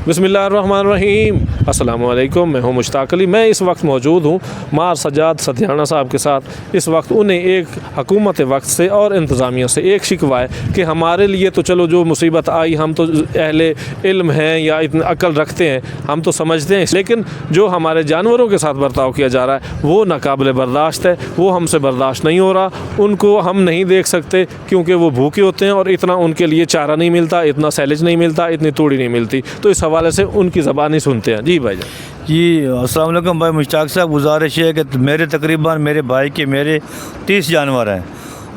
बिस्मिल्लाहिर्रहमानिर्रहीम। अस्सलाम वालेकुम, मैं हूं मुश्ताक अली। मैं इस वक्त मौजूद हूं मार सज्जाद सतियाना साहब के साथ। इस वक्त उन्हें एक हुकूमत वक्त से और इंतज़ामिया से एक शिकवा है कि हमारे लिए तो चलो जो मुसीबत आई, हम तो अहले इल्म हैं या इतनी अक्ल रखते हैं, हम तो समझते हैं, लेकिन जो हमारे जानवरों के साथ बर्ताव किया जा रहा है वो नाकाबिल बर्दाश्त है। वो हमसे बर्दाश्त नहीं हो रहा। उनको हम नहीं देख सकते क्योंकि वो भूखे होते हैं और इतना उनके लिए चारा नहीं मिलता, इतना सैलेज नहीं मिलता, इतनी तूड़ी नहीं मिलती। तो इस हवाले से उनकी ज़बानी सुनते हैं। जी भाई जान। जी अस्सलाम वालेकुम भाई मुश्ताक साहब, गुजारिश है कि मेरे तकरीबन मेरे भाई के मेरे 30 जानवर हैं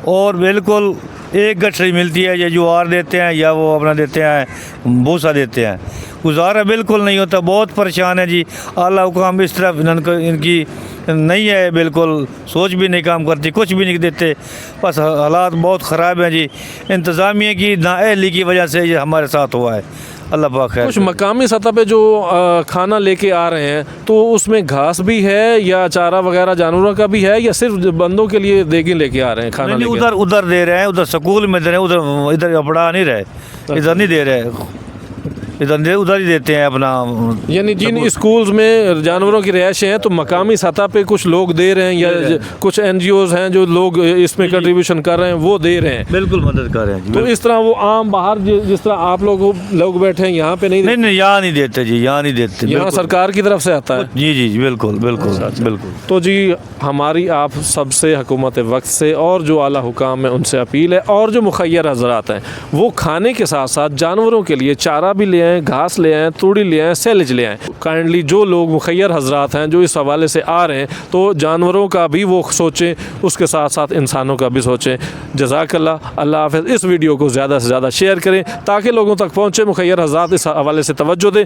और बिल्कुल एक गठरी मिलती है, या ज्वार देते हैं या वो अपना देते हैं भूसा देते हैं। गुजारा बिल्कुल नहीं होता, बहुत परेशान है जी। आला हुकाम इस तरफ इनकी नहीं है, बिल्कुल सोच भी नहीं काम करती, कुछ भी नहीं देते। बस हालात बहुत ख़राब हैं जी। इंतज़ामिया की नाअहली की वजह से ये हमारे साथ हुआ है। अल्लाह पाक खैर। कुछ मकामी सतह पे जो खाना लेके आ रहे हैं तो उसमें घास भी है या चारा वगैरह जानवरों का भी है, या सिर्फ बंदों के लिए देगी लेके आ रहे हैं खाना? नहीं, उधर दे रहे हैं, उधर स्कूल में दे रहे हैं, इधर अपड़ा नहीं रहे, इधर नहीं दे रहे, उधर ही देते हैं अपना। यानी जिन स्कूल्स में जानवरों की रिहाइशें हैं तो मकामी सतह पे कुछ लोग दे रहे हैं, या कुछ NGOs हैं जो लोग इसमें कंट्रीब्यूशन कर रहे हैं वो दे रहे हैं, बिल्कुल मदद कर रहे हैं। तो इस तरह वो आम बाहर जिस तरह आप लोग बैठे हैं यहाँ पे नहीं? नहीं, यहाँ नहीं देते जी, यहाँ नहीं देते। यहाँ सरकार की तरफ से आता है। जी बिल्कुल बिल्कुल बिल्कुल। तो जी हमारी आप सबसे हुकूमत वक्त से और जो आला हुकाम है उनसे अपील है, और जो मुखय्यर हजरात हैं वो खाने के साथ साथ जानवरों के लिए चारा भी ले आएँ, घास ले आएँ, तूड़ी ले आएँ, सैलेज ले आएँ। काइंडली जो लोग मुखय्यर हजरात हैं जो इस हवाले से आ रहे हैं तो जानवरों का भी वो सोचें, उसके साथ साथ इंसानों का भी सोचें। जज़ाकल्लाह, अल्लाह हाफ़िज़। इस वीडियो को ज़्यादा से ज़्यादा शेयर करें ताकि लोगों तक पहुँचे, मुखय्यर हजरात इस हवाले से तवज्जो दें।